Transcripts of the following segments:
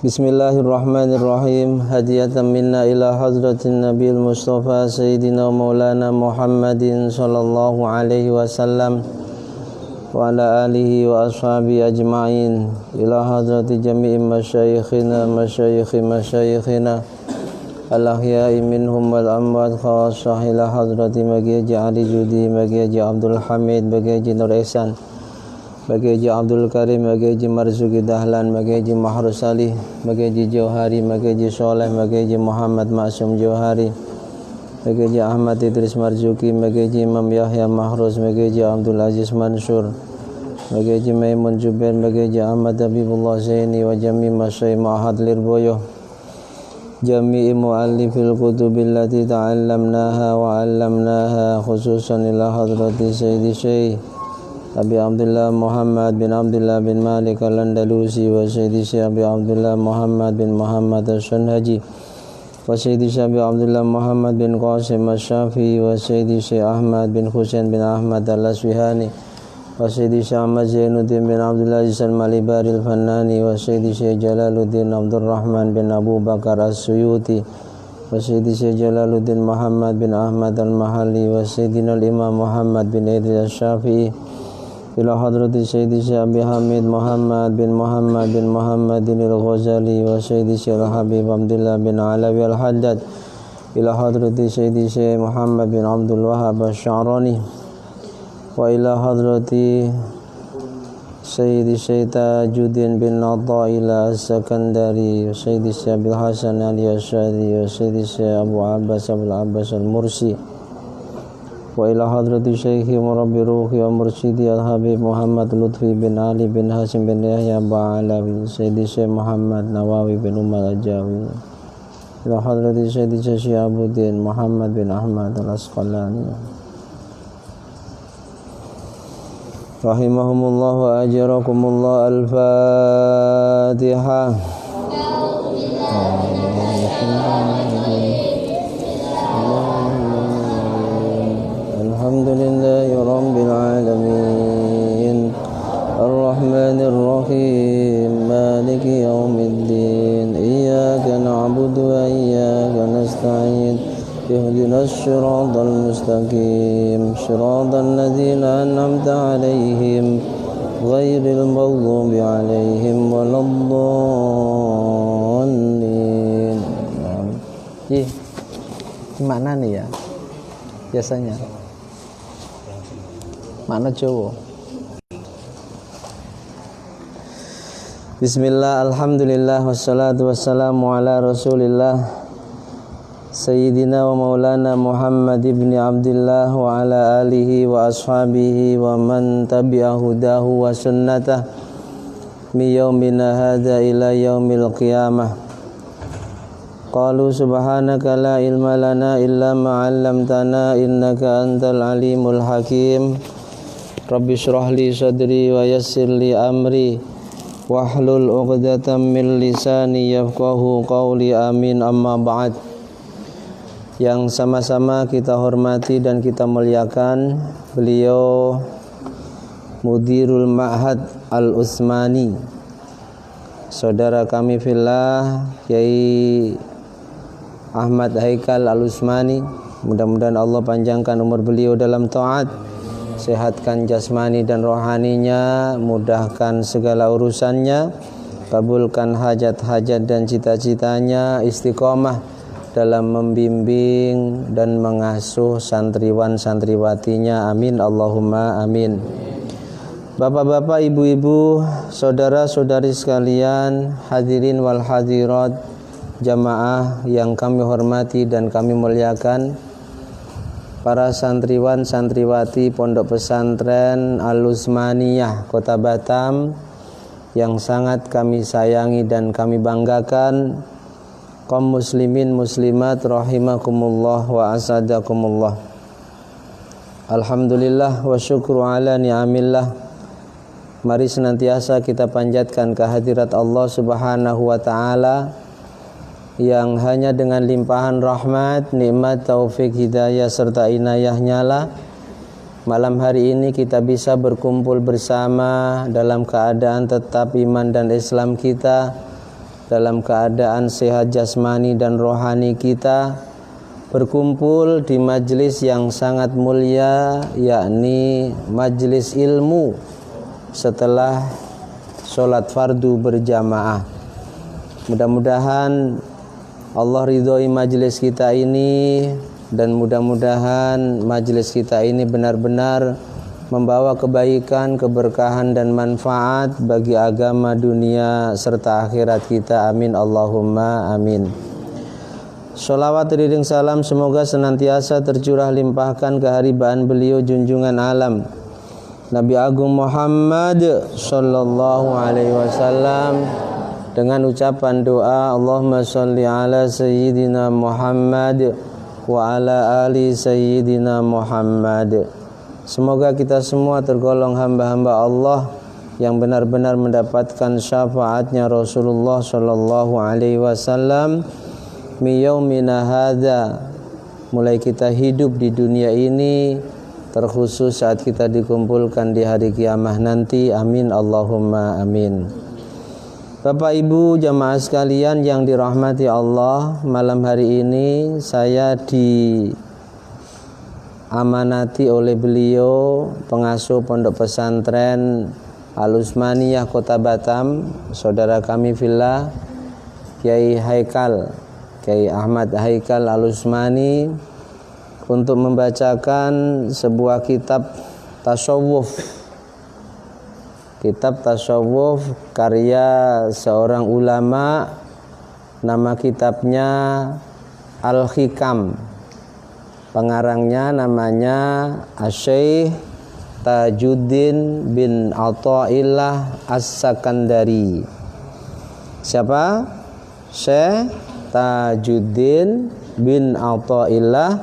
Bismillahirrahmanirrahim. Hadiyatan minna ila hadratin Nabil Mustafa Sayyidina Maulana Muhammadin sallallahu alaihi wasallam wa ala alihi wa ashabi ajma'in ila hadrati jami'i masyayikhina masyayikhina al-ahya'i minhum wal amwat khawassah ila hadrati Magiyaji Ali Judi, Magiyaji Abdul Hamid, Magiyaji Nur Ihsan, Magiyaji Abdul Karim, Magiyaji Marzuki Dahlan, Magiyaji Mahrus Ali, Magiyaji Jauhari, Magiyaji Soleh, Magiyaji Muhammad Ma'sum Jauhari, Magiyaji Ahmad Idris Marzuki, Magiyaji Imam Yahya Mahrus, Magiyaji Abdul Aziz Mansur, Magiyaji Maimun Jubair, Magiyaji Ahmad Habibullah Zaini wa jami' masyayikh Ma'had Lirboyo, jami'i mu'allifil kutubil lati ta'allamnaha wa 'allamnaha, khususan ila hadrati Sayyidi Syekh Abi Abdullah Muhammad bin Abdullah bin Malik al-Andalusi wa Sayyidi Syekh Abi Abdullah Muhammad bin Muhammad al-Sunhaji wa Sayyidi Syekh Abi Abdullah Muhammad bin Qasim al-Syafi'i wa Sayyidi Syekh Ahmad bin Husain bin Ahmad al-Aswihani wa Sayyidi Syekh Ahmad Zainuddin bin Abdullah al-Malibari al-Fannani wa Sayyidi Syekh Jalaluddin Abdurrahman bin Abu Bakar as-Suyuti wa Sayyidi Syekh Jalaluddin Muhammad bin Ahmad al-Mahalli wa Sayyidina al-Imam Muhammad bin Idris al-Syafi'i ila hadrati Sayyidi Syekh Abi Hamid Muhammad bin Muhammadin al-Ghazali wa Sayyidi Syekh Habib Abdullah bin Alawi al-Haddad ila hadrati Sayyidi Syekh Muhammad bin Abdul Wahhab al-Sya'rani wa ila hadrati Sayyidi Syekh Tajuddin bin Nadha as-Sakandari wa Sayyidi Syekh Abil Hasan Ali Asy'ari wa Sayyidi Syekh Abu Abbas al-Mursi wa ila hadrati Syekhi Murabbi Ruhi wa Mursyidi Al-Habib Muhammad Lutfi bin Ali bin Hasim bin Yahya Ba'alawi, Sayyidi Syekh Muhammad Nawawi bin Umar Al-Jawi, ila hadrati Sayyidi Syekh Syihabuddin Muhammad bin Ahmad Al-Asqalani rahimahumullah wa ajarakumullah. Al-Fatihah. Alhamdulillahi Rabbil Alamin Ar-Rahmanir Rahim Maliki Yawmiddin Iyyaka na'budu wa iyyaka nasta'in Ihdinas siratal mustaqim Siratal ladzina an'amta 'alaihim ghairil maghdubi 'alaihim waladdallin. Gimana nih ya biasanya? Mana Jawa? Bismillah, alhamdulillah, wassalatu wassalamu ala rasulillah Sayyidina wa maulana Muhammad ibn Abdullah wa ala alihi wa ashabihi wa man tabi'a hudahu wa sunnatah mi yaumina hadha ila yaumil qiyamah. Qalu subhanaka la ilma lana illa ma 'allamtana innaka antal alimul hakim. Rabbi shrah li sadri wa yassir li amri wahlul 'uqdatam min lisani yafqahu qawli, amin, amma ba'd. Yang sama-sama kita hormati dan kita muliakan beliau Mudirul Ma'had Al-Utsmani, saudara kami fillah Kiai Ahmad Haikal Al-Utsmani. Mudah-mudahan Allah panjangkan umur beliau dalam taat, sehatkan jasmani dan rohaninya, mudahkan segala urusannya, kabulkan hajat-hajat dan cita-citanya, istiqomah dalam membimbing dan mengasuh santriwan-santriwatinya, amin Allahumma amin. Bapak-bapak, ibu-ibu, saudara-saudari sekalian, hadirin wal hadirat, jamaah yang kami hormati dan kami muliakan, para santriwan santriwati Pondok Pesantren Al-Utsmaniyah Kota Batam yang sangat kami sayangi dan kami banggakan, kaum muslimin muslimat rahimakumullah wa asadakumullah. Alhamdulillah wa syukru ala ni'amillah. Mari senantiasa kita panjatkan kehadirat Allah Subhanahu wa taala yang hanya dengan limpahan rahmat, nikmat, taufik, hidayah serta inayahnya lah malam hari ini kita bisa berkumpul bersama dalam keadaan tetap iman dan Islam kita, dalam keadaan sehat jasmani dan rohani kita, berkumpul di majelis yang sangat mulia, yakni majelis ilmu setelah sholat fardu berjamaah. Mudah-mudahan Allah ridhoi majelis kita ini, dan mudah-mudahan majelis kita ini benar-benar membawa kebaikan, keberkahan dan manfaat bagi agama, dunia serta akhirat kita. Amin Allahumma amin. Sholawat riding salam semoga senantiasa tercurah limpahkan keharibaan beliau junjungan alam Nabi Agung Muhammad sallallahu alaihi wasallam, dengan ucapan doa Allahumma sholli ala sayyidina Muhammad wa ala ali sayyidina Muhammad. Semoga kita semua tergolong hamba-hamba Allah yang benar-benar mendapatkan syafaatnya Rasulullah sallallahu alaihi wasallam mi yaumina hadza, mulai kita hidup di dunia ini, terkhusus saat kita dikumpulkan di hari kiamah nanti. Amin Allahumma amin. Bapak Ibu jamaah sekalian yang dirahmati Allah, malam hari ini saya diamanati oleh beliau, pengasuh pondok pesantren Al-Utsmaniyah Kota Batam, saudara kami fillah Kiai Ahmad Haikal Al-Utsmani, untuk membacakan sebuah kitab tasawuf. Kitab tasawuf karya seorang ulama, nama kitabnya Al-Hikam. Pengarangnya namanya Asy-Syaikh Tajuddin bin Athaillah As-Sakandari. Siapa? Syekh Tajuddin bin Athaillah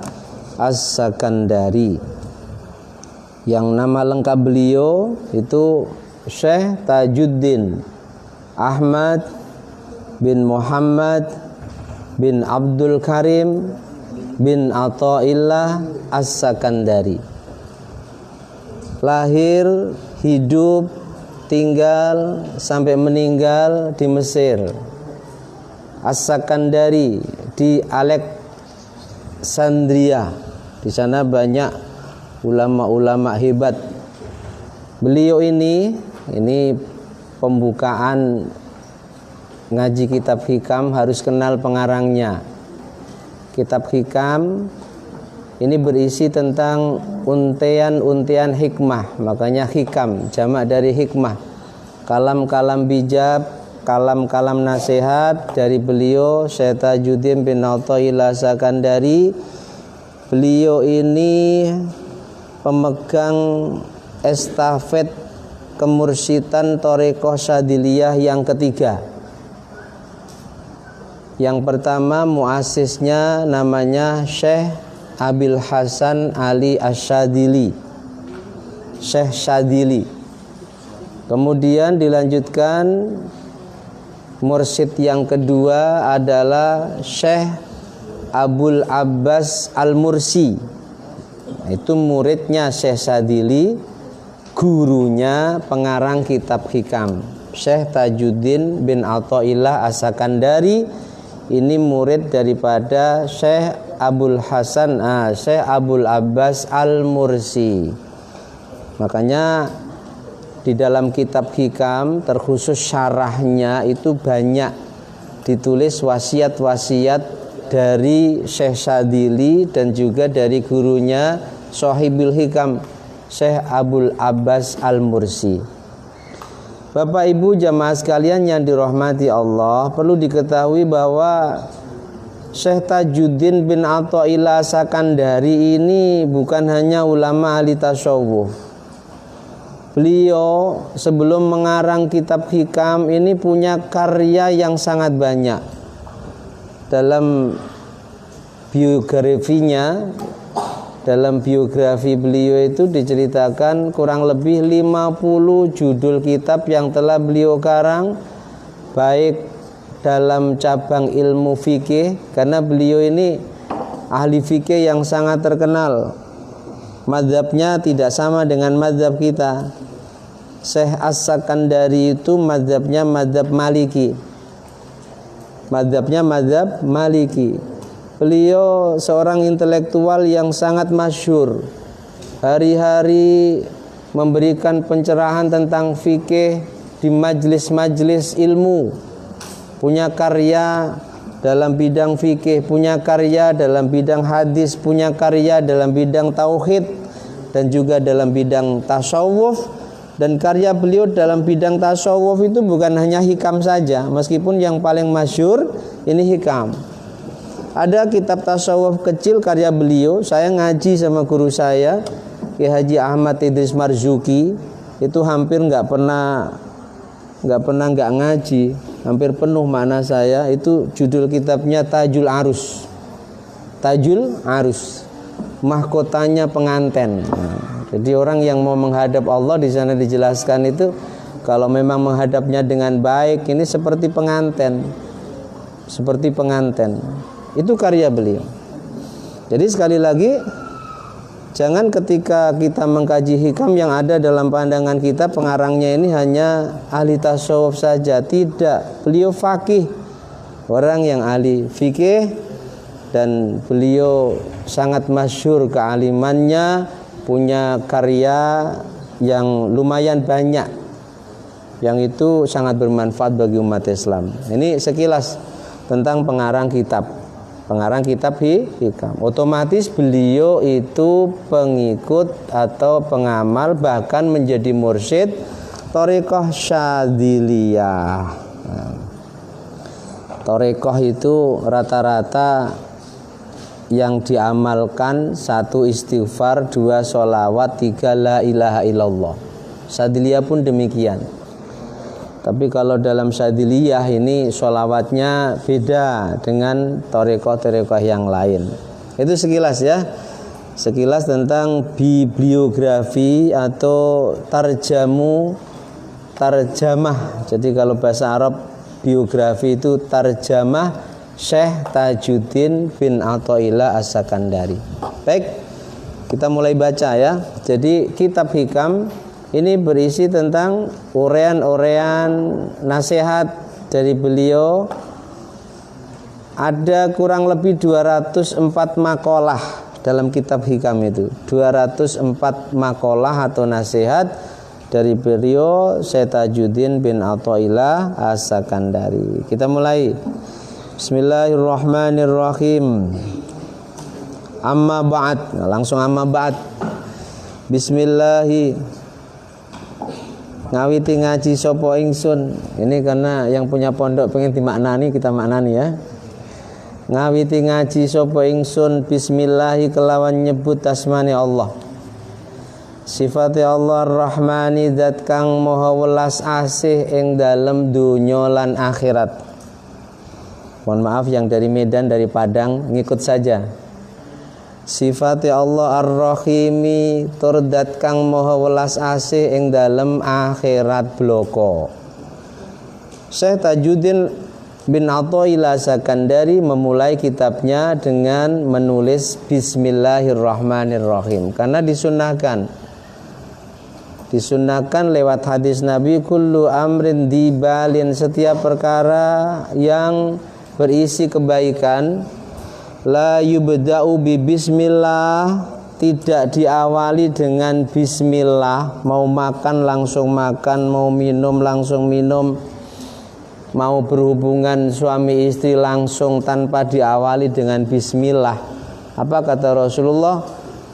As-Sakandari. Yang nama lengkap beliau itu Syekh Tajuddin Ahmad bin Muhammad bin Abdul Karim bin Athaillah As-Sakandari. Lahir, hidup, tinggal sampai meninggal di Mesir. As-Sakandari di Alexandria. Di sana banyak ulama-ulama hebat. Beliau ini pembukaan ngaji kitab Hikam harus kenal pengarangnya. Kitab Hikam ini berisi tentang untian-untian hikmah, makanya Hikam, jamak dari hikmah. Kalam-kalam bijak, kalam-kalam nasihat dari beliau Syekh Tajuddin bin Athaillah Sakandari. Beliau ini pemegang estafet kemursyidhan Thariqah Syadziliyah yang ketiga. Yang pertama muasisnya namanya Syekh Abil Hasan Ali Asyadzili, Syekh Syadzili. Kemudian dilanjutkan mursyid yang kedua adalah Syekh Abul Abbas Al-Mursi. Itu muridnya Syekh Syadzili, gurunya pengarang kitab Hikam, Syekh Tajuddin bin Athaillah As-Sakandari. Ini murid daripada Syekh Syekh Abul Abbas Al-Mursi. Makanya di dalam kitab Hikam, terkhusus syarahnya itu banyak ditulis wasiat-wasiat dari Syekh Syadzili dan juga dari gurunya Shahibul Hikam, Syekh Abul Abbas Al-Mursi. Bapak Ibu jamaah sekalian yang dirahmati Allah, perlu diketahui bahwa Syekh Tajuddin bin Athaillah Sakandari ini bukan hanya ulama ahli tasawuf. Beliau sebelum mengarang kitab Hikam ini punya karya yang sangat banyak. Dalam biografinya, dalam biografi beliau itu diceritakan kurang lebih 50 judul kitab yang telah beliau karang, baik dalam cabang ilmu fikih, karena beliau ini ahli fikih yang sangat terkenal. Mazhabnya tidak sama dengan mazhab kita. Syekh As-Sakandari itu mazhabnya mazhab Maliki. Madzhabnya madzhab Maliki. Beliau seorang intelektual yang sangat masyhur. Hari-hari memberikan pencerahan tentang fikih di majelis-majelis ilmu. Punya karya dalam bidang fikih, punya karya dalam bidang hadis, punya karya dalam bidang tauhid, dan juga dalam bidang tasawuf. Dan karya beliau dalam bidang tasawuf itu bukan hanya hikam saja, meskipun yang paling masyhur ini hikam. Ada kitab tasawuf kecil karya beliau, saya ngaji sama guru saya Ki Haji Ahmad Idris Marzuki, itu hampir nggak pernah nggak ngaji, hampir penuh makna saya. Itu judul kitabnya Tajul Arus. Tajul Arus, mahkotanya penganten. Jadi orang yang mau menghadap Allah, di sana dijelaskan itu kalau memang menghadapnya dengan baik, ini seperti penganten. Seperti penganten. Itu karya beliau. Jadi sekali lagi, jangan ketika kita mengkaji hikam yang ada dalam pandangan kita pengarangnya ini hanya ahli tasawuf saja. Tidak, beliau faqih, orang yang ahli fikih, dan beliau sangat masyhur kealimannya, punya karya yang lumayan banyak, yang itu sangat bermanfaat bagi umat Islam. Ini sekilas tentang pengarang kitab hikam. Otomatis beliau itu pengikut atau pengamal, bahkan menjadi mursyid thariqah Syadziliyah. Thariqah itu rata-rata yang diamalkan 1 istighfar, 2 sholawat, 3 la ilaha illallah. Syadziliyah pun demikian. Tapi kalau dalam Syadziliyah ini sholawatnya beda dengan thariqah yang lain. Itu sekilas ya. Sekilas tentang bibliografi atau tarjamah. Jadi kalau bahasa Arab biografi itu tarjamah Syekh Tajuddin bin Athaillah As-Sakandari. Baik, kita mulai baca ya. Jadi kitab hikam ini berisi tentang urean-urean nasihat dari beliau. Ada kurang lebih 204 makalah dalam kitab hikam itu. 204 makalah atau nasihat dari beliau Syekh Tajuddin bin Athaillah As-Sakandari. Kita mulai. Bismillahirrahmanirrahim. Amma ba'd. Langsung amma ba'd. Bismillahi. Ngawiti ngaji sapa ingsun. Ini karena yang punya pondok pengen dimaknani, kita maknani ya. Ngawiti ngaji sapa ingsun bismillahi kelawan nyebut asmane Allah. Sifate Allah Ar-Rahmani, zat kang maha welas asih ing dalem donya lan akhirat. Mohon maaf yang dari Medan, dari Padang, ngikut saja. Sifate Allah Ar-Rahimi, turdat kang maha welas asih ing dalem akhirat bloko. Syekh Tajuddin bin Athaillah Sakandari memulai kitabnya dengan menulis Bismillahirrahmanirrahim, karena disunahkan lewat hadis Nabi, kullu amrin dibalin, setiap perkara yang berisi kebaikan, la yubda'u bi bismillah, tidak diawali dengan bismillah. Mau makan langsung makan, mau minum langsung minum, mau berhubungan suami istri langsung tanpa diawali dengan bismillah. Apa kata Rasulullah?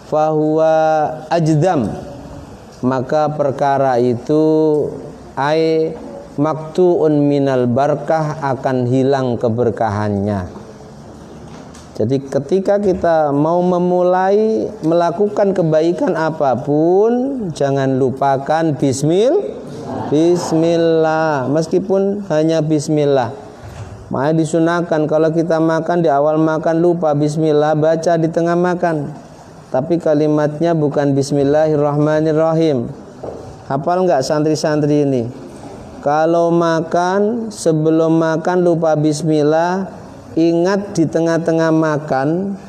Fahuwa ajdam, maka perkara itu ai maktuun minal barkah, akan hilang keberkahannya. Jadi ketika kita mau memulai melakukan kebaikan apapun, jangan lupakan bismillah, meskipun hanya bismillah. Makanya disunahkan kalau kita makan, di awal makan lupa bismillah, baca di tengah makan. Tapi kalimatnya bukan bismillahirrahmanirrahim. Hafal enggak santri-santri ini? Kalau makan, sebelum makan lupa bismillah, ingat di tengah-tengah makan,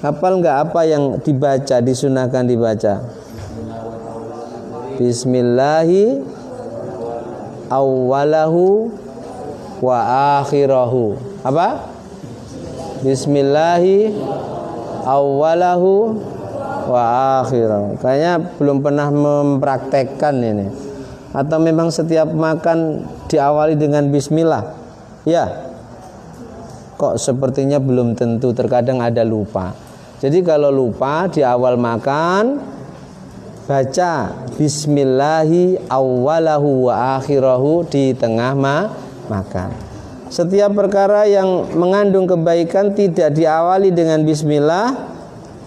hafal enggak apa yang dibaca, disunahkan dibaca? Bismillahi awwalahu wa akhirahu. Apa? Bismillahi awwalahu wa akhirahu. Kayaknya belum pernah mempraktekkan ini. Atau memang setiap makan diawali dengan bismillah? Ya. Kok sepertinya belum tentu, terkadang ada lupa. Jadi kalau lupa di awal makan baca bismillahi awwalahu wa akhirahu di tengah makan. Setiap perkara yang mengandung kebaikan tidak diawali dengan bismillah,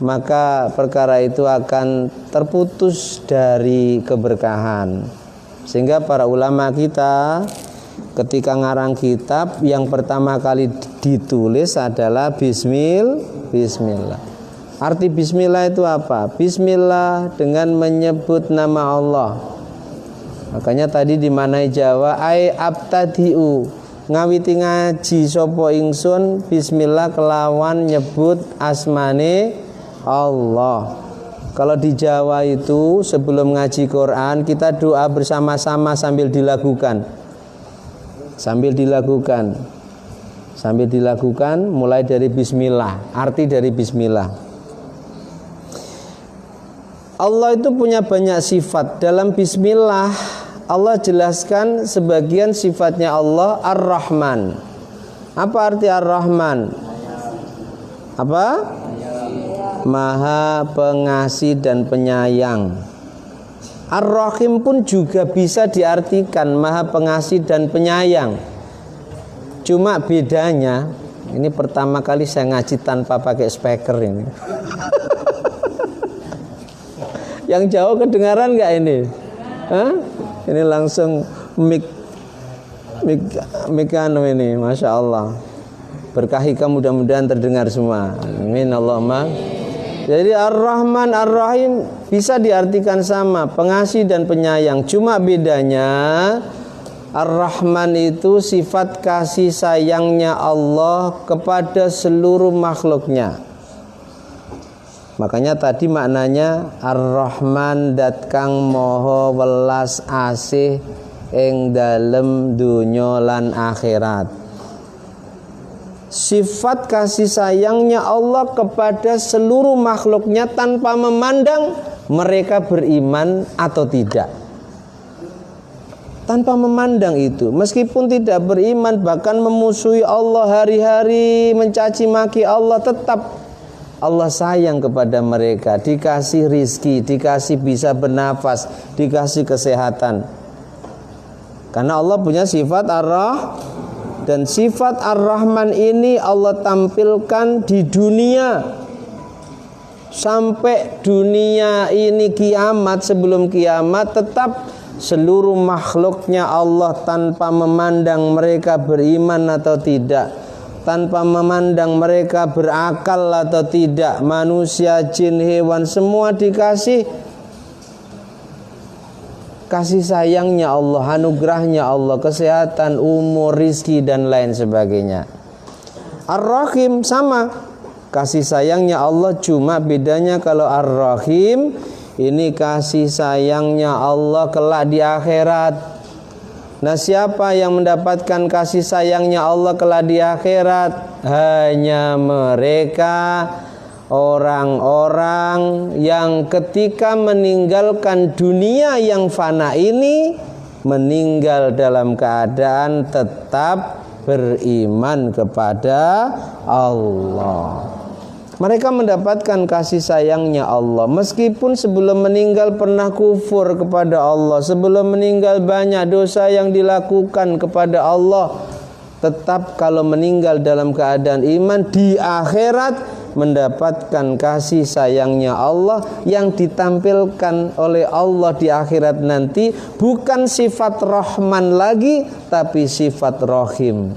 maka perkara itu akan terputus dari keberkahan. Sehingga para ulama kita ketika ngarang kitab yang pertama kali ditulis adalah bismillah. Arti bismillah itu apa? Bismillah dengan menyebut nama Allah. Makanya tadi di Manai Jawa ai abtadiu, ngawiti ngaji sapa ingsun bismillah kelawan nyebut asmane Allah. Kalau di Jawa itu sebelum ngaji Quran kita doa bersama-sama sambil dilakukan. Sambil dilakukan mulai dari bismillah. Arti dari bismillah. Allah itu punya banyak sifat. Dalam bismillah Allah jelaskan sebagian sifatnya Allah Ar-Rahman. Apa arti Ar-Rahman? Apa? Maha pengasih dan penyayang. Ar-Rahim pun juga bisa diartikan Maha pengasih dan penyayang. Cuma bedanya, ini pertama kali saya ngaji tanpa pakai speaker ini. Yang jauh kedengaran nggak ini? Hah? Ini langsung mic ini, masya Allah. Berkahika mudah-mudahan terdengar semua. Amin Allahumma. Jadi Ar-Rahman Ar-Rahim bisa diartikan sama, pengasih dan penyayang. Cuma bedanya Ar-Rahman itu sifat kasih sayangnya Allah kepada seluruh makhluknya. Makanya tadi maknanya Ar-Rahman dat kang moho welas asih ing dalem dunya lan akhirat. Sifat kasih sayangnya Allah kepada seluruh makhluknya tanpa memandang mereka beriman atau tidak. Tanpa memandang itu, meskipun tidak beriman bahkan memusuhi Allah hari-hari, mencaci maki Allah, tetap Allah sayang kepada mereka, dikasih rizki, dikasih bisa bernafas, dikasih kesehatan. Karena Allah punya sifat Ar-Rahman. Dan sifat Ar-Rahman ini Allah tampilkan di dunia. Sampai dunia ini kiamat, sebelum kiamat tetap seluruh makhluknya Allah tanpa memandang mereka beriman atau tidak, tanpa memandang mereka berakal atau tidak, manusia, jin, hewan, semua dikasih kasih sayangnya Allah, anugerahnya Allah, kesehatan, umur, rizki dan lain sebagainya. Ar-Rahim sama, kasih sayangnya Allah, cuma bedanya kalau Ar-Rahim ini kasih sayangnya Allah kelak di akhirat. Nah, siapa yang mendapatkan kasih sayangnya Allah kelak di akhirat? Hanya mereka orang-orang yang ketika meninggalkan dunia yang fana ini meninggal dalam keadaan tetap beriman kepada Allah. Mereka mendapatkan kasih sayangnya Allah meskipun sebelum meninggal pernah kufur kepada Allah, sebelum meninggal banyak dosa yang dilakukan kepada Allah. Tetap kalau meninggal dalam keadaan iman di akhirat mendapatkan kasih sayangnya Allah yang ditampilkan oleh Allah di akhirat nanti, bukan sifat Rahman lagi tapi sifat Rahim.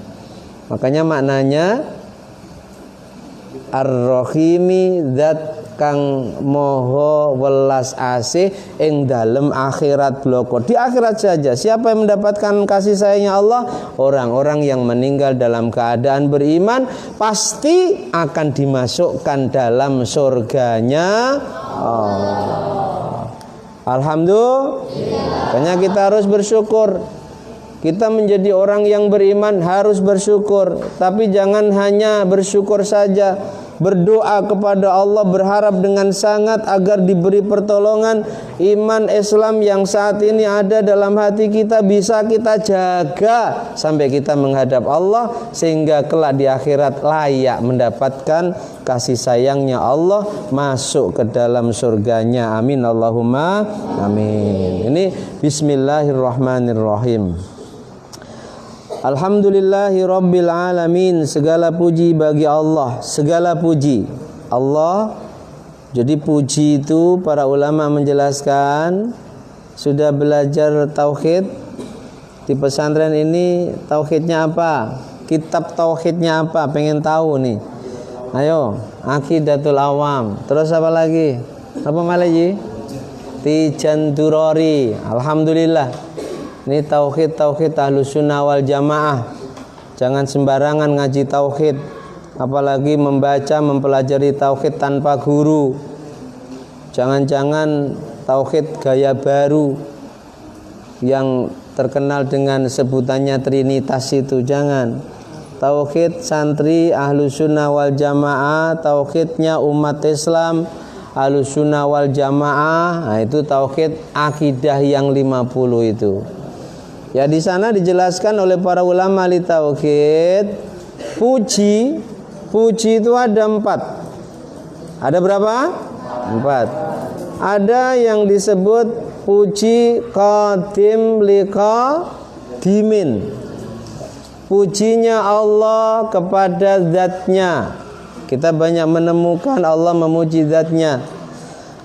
Makanya maknanya Ar-Rahimi zat kang moho welas asih ing dalem akhirat bloko. Di akhirat saja siapa yang mendapatkan kasih sayangnya Allah? Orang-orang yang meninggal dalam keadaan beriman pasti akan dimasukkan dalam surganya Allah. Alhamdulillah. Makanya kita harus bersyukur. Kita menjadi orang yang beriman harus bersyukur, tapi jangan hanya bersyukur saja. Berdoa kepada Allah, berharap dengan sangat agar diberi pertolongan. Iman Islam yang saat ini ada dalam hati kita bisa kita jaga sampai kita menghadap Allah, sehingga kelak di akhirat layak mendapatkan kasih sayangnya Allah, masuk ke dalam surganya. Amin Allahumma amin. Ini bismillahirrahmanirrahim. Alhamdulillahi Rabbil Alamin. Segala puji bagi Allah. Segala puji Allah. Jadi puji itu para ulama menjelaskan, sudah belajar tauhid di pesantren ini, tauhidnya apa? Kitab tauhidnya apa? Pengen tahu nih. Ayo, Aqidatul Awam. Terus apa lagi? Apa lagi? Tijan Durori. Alhamdulillah. Ini tauhid Ahlus Sunnah wal Jamaah. Jangan sembarangan ngaji tauhid, apalagi membaca mempelajari tauhid tanpa guru. Jangan-jangan tauhid gaya baru yang terkenal dengan sebutannya Trinitas itu, jangan. Tauhid santri Ahlus Sunnah wal Jamaah, tauhidnya umat Islam Ahlus Sunnah wal Jamaah. Nah, itu tauhid akidah yang 50 itu. Ya, di sana dijelaskan oleh para ulama ahli tauhid, puji itu ada 4. Ada berapa? 4. Ada yang disebut puji qadim liqadimin. Pujinya Allah kepada zatnya. Kita banyak menemukan Allah memuji zatnya.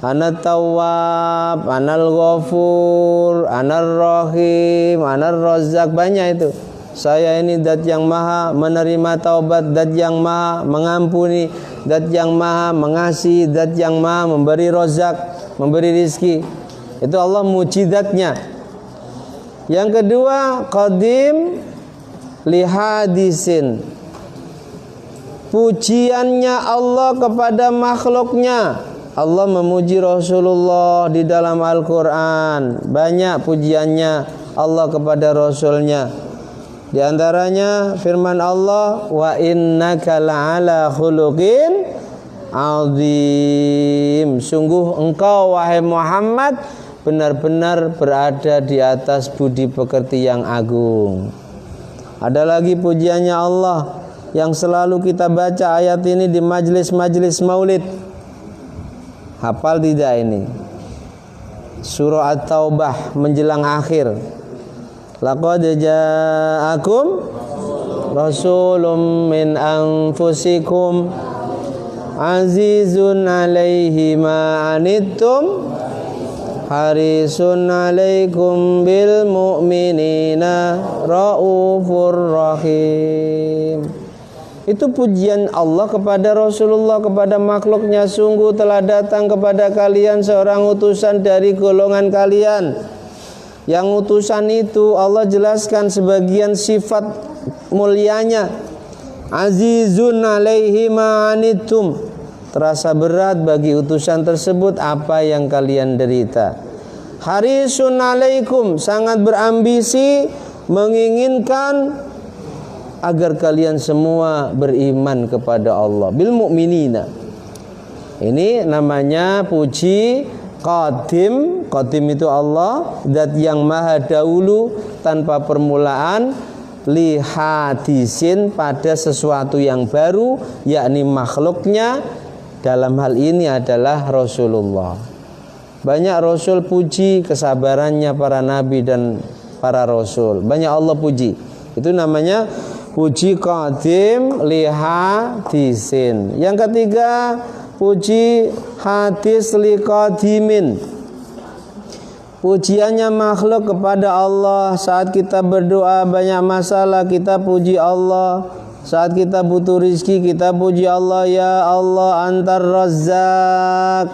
Ana Tawwab, Anal Ghafur, Anar Rahim, Anar Razzaq, banyak itu. Saya ini zat yang maha menerima taubat, zat yang maha mengampuni, zat yang maha mengasihi, zat yang maha memberi rozak, memberi rizki. Itu Allah muji zatnya. Yang kedua, qadim lihadisin. Pujiannya Allah kepada makhluknya. Allah memuji Rasulullah di dalam Al-Quran. Banyak pujiannya Allah kepada Rasulnya. Di antaranya firman Allah, wa innaka la'ala khuluqin azim. Sungguh engkau wahai Muhammad benar-benar berada di atas budi pekerti yang agung. Ada lagi pujiannya Allah yang selalu kita baca ayat ini di majlis-majlis maulid. Hafal tidak ini? Surah At-Taubah menjelang akhir. Laqad ja'akum rasulun min anfusikum azizun 'alaihi ma anittum harisun 'alaikum bil mu'minina raufur rahim. Itu pujian Allah kepada Rasulullah, kepada makhluknya. Sungguh telah datang kepada kalian seorang utusan dari golongan kalian. Yang utusan itu Allah jelaskan sebagian sifat mulianya. Azizun 'alaihi ma anittum. Terasa berat bagi utusan tersebut apa yang kalian derita. Harisun 'alaikum, sangat berambisi, menginginkan agar kalian semua beriman kepada Allah. Bil mu'minina. Ini namanya puji qadim. Qadim itu Allah, zat yang maha dahulu tanpa permulaan, li hadisin, pada sesuatu yang baru, yakni makhluknya. Dalam hal ini adalah Rasulullah. Banyak Rasul puji kesabarannya para nabi dan para Rasul. Banyak Allah puji. Itu namanya puji qadim li hadisin. Yang ketiga, puji hadis li qadimin. Pujiannya makhluk kepada Allah. Saat kita berdoa banyak masalah, kita puji Allah. Saat kita butuh rizki, kita puji Allah. Ya Allah, antar razzaq.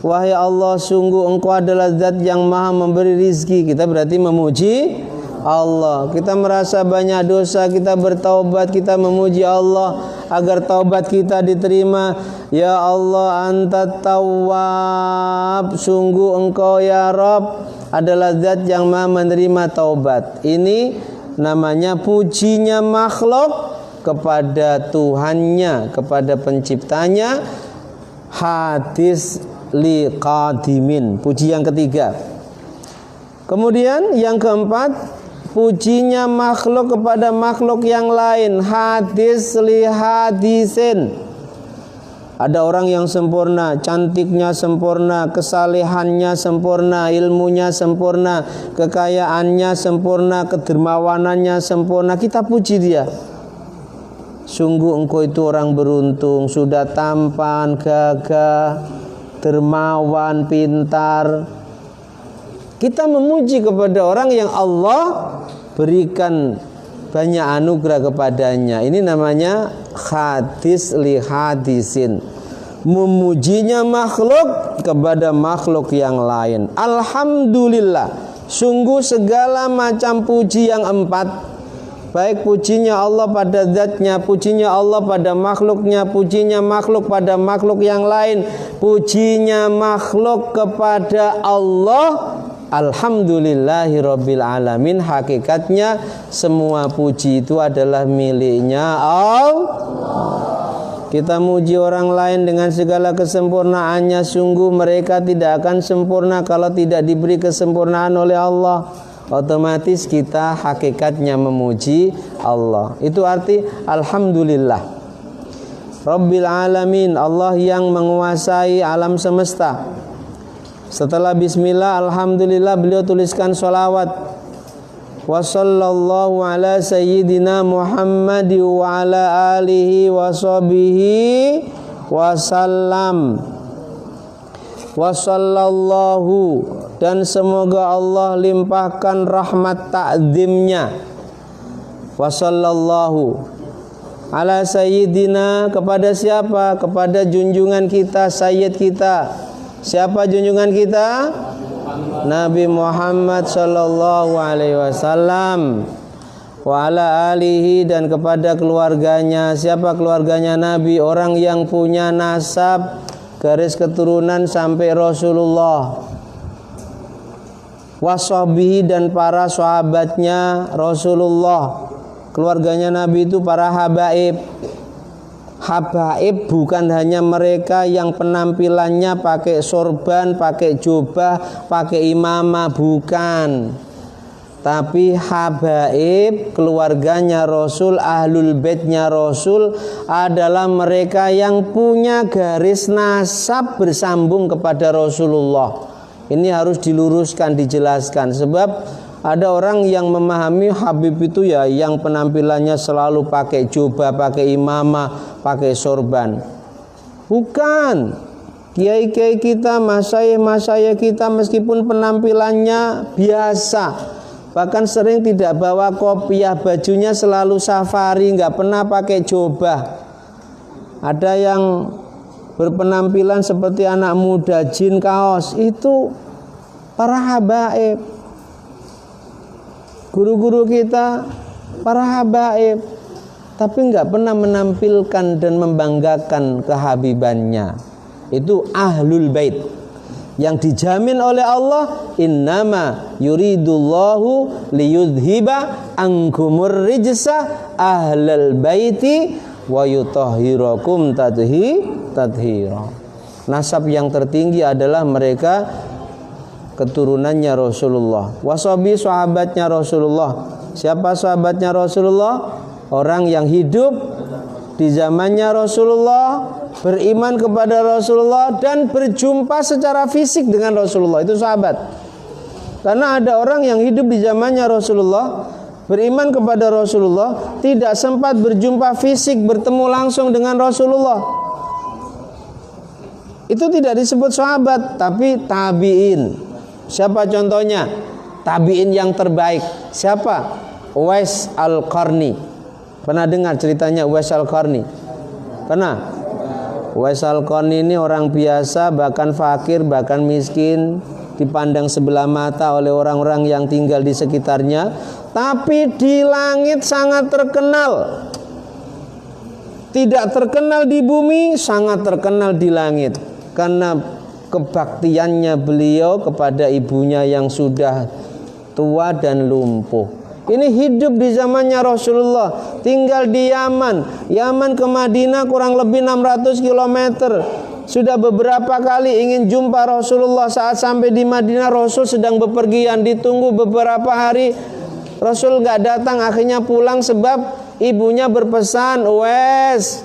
Wahai Allah, sungguh engkau adalah zat yang maha memberi rizki. Kita berarti memuji Allah. Kita merasa banyak dosa, kita bertaubat, kita memuji Allah agar taubat kita diterima. Ya Allah, anta tawwab. Sungguh engkau ya Rabb adalah zat yang maha menerima taubat. Ini namanya pujinya makhluk kepada Tuhannya, kepada penciptanya. Hadis li qadimin, puji yang ketiga. Kemudian yang keempat, pujinya makhluk kepada makhluk yang lain. Hadis li hadisin. Ada orang yang sempurna, cantiknya sempurna, kesalehannya sempurna, ilmunya sempurna, kekayaannya sempurna, kedermawanannya sempurna. Kita puji dia. Sungguh engkau itu orang beruntung, sudah tampan, gagah, dermawan, pintar. Kita memuji kepada orang yang Allah berikan banyak anugerah kepadanya. Ini namanya hadis li hadisin, memujinya makhluk kepada makhluk yang lain. Alhamdulillah, sungguh segala macam puji yang empat, baik pujinya Allah pada zatnya, pujinya Allah pada makhluknya, pujinya makhluk pada makhluk yang lain, pujinya makhluk kepada Allah. Alhamdulillahi Rabbil Alamin. Hakikatnya semua puji itu adalah miliknya Allah. Kita muji orang lain dengan segala kesempurnaannya, sungguh mereka tidak akan sempurna kalau tidak diberi kesempurnaan oleh Allah. Otomatis kita hakikatnya memuji Allah. Itu arti Alhamdulillah Rabbil Alamin, Allah yang menguasai alam semesta. Setelah bismillah, alhamdulillah, beliau tuliskan sholawat. Wa sallallahu ala sayyidina Muhammad wa ala alihi wa sahbihi wa sallam. Wa sallallahu, dan semoga Allah limpahkan rahmat ta'zimnya. Wa sallallahu ala sayyidina, kepada siapa? Kepada junjungan kita, sayyid kita. Siapa junjungan kita? Nabi Muhammad sallallahu alaihi wasallam. Wa ala alihi, dan kepada keluarganya. Siapa keluarganya Nabi? Orang yang punya nasab, garis keturunan sampai Rasulullah. Wa sahbihi, dan para sahabatnya Rasulullah. Keluarganya Nabi itu para habaib. Habaib bukan hanya mereka yang penampilannya pakai sorban, pakai jubah, pakai imamah, bukan. Tapi habaib, keluarganya Rasul, ahlul baitnya Rasul, adalah mereka yang punya garis nasab bersambung kepada Rasulullah. Ini harus diluruskan, dijelaskan. Sebab ada orang yang memahami Habib itu ya yang penampilannya selalu pakai jubah, pakai imamah, pakai sorban. Bukan. Kiai-kiai kita, masyayikh kita meskipun penampilannya biasa, bahkan sering tidak bawa kopiah, bajunya selalu safari, nggak pernah pakai jubah. Ada yang berpenampilan seperti anak muda, jin kaos, itu para habaib. Guru-guru kita para habaib, tapi nggak pernah menampilkan dan membanggakan kehabibannya. Itu ahlul bait yang dijamin oleh Allah, innama yuridullahu liyudhiba ankumur rijsa ahlal baiti wa yutahhirakum tadhira. Nasab yang tertinggi adalah mereka keturunannya Rasulullah. Wasabi, sahabatnya Rasulullah. Siapa sahabatnya Rasulullah? Orang yang hidup di zamannya Rasulullah, beriman kepada Rasulullah, dan berjumpa secara fisik dengan Rasulullah. Itu sahabat. Karena ada orang yang hidup di zamannya Rasulullah, beriman kepada Rasulullah, tidak sempat berjumpa fisik, bertemu langsung dengan Rasulullah. Itu tidak disebut sahabat, tapi tabi'in. Siapa contohnya? Tabi'in yang terbaik. Siapa? Uwais Al-Qarni. Pernah dengar ceritanya Uwais Al-Qarni? Pernah? Uwais Al-Qarni ini orang biasa, bahkan fakir, bahkan miskin, dipandang sebelah mata oleh orang-orang yang tinggal di sekitarnya, tapi di langit sangat terkenal. Tidak terkenal di bumi, sangat terkenal di langit. Karena kebaktiannya beliau kepada ibunya yang sudah tua dan lumpuh. Ini hidup di zamannya Rasulullah, tinggal di Yaman. Yaman ke Madinah kurang lebih 600 km. Sudah beberapa kali ingin jumpa Rasulullah. Saat sampai di Madinah, Rasul sedang bepergian. Ditunggu beberapa hari, Rasul gak datang. Akhirnya pulang sebab ibunya berpesan, "Wes,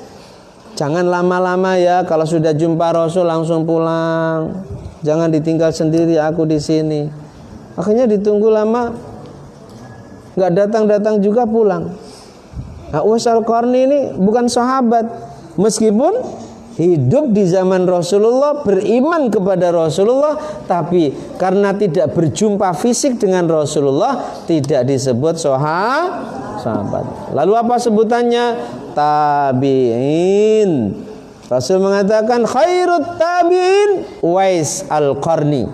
jangan lama-lama ya. Kalau sudah jumpa Rasul langsung pulang. Jangan ditinggal sendiri aku di sini." Akhirnya ditunggu lama, nggak datang juga pulang. Nah, Uwais Al-Qarni ini bukan sahabat, meskipun hidup di zaman Rasulullah, beriman kepada Rasulullah, tapi karena tidak berjumpa fisik dengan Rasulullah tidak disebut sahabat. Lalu apa sebutannya? Tabi'in. Rasul mengatakan khairut tabi'in Uwais Al-Qarni.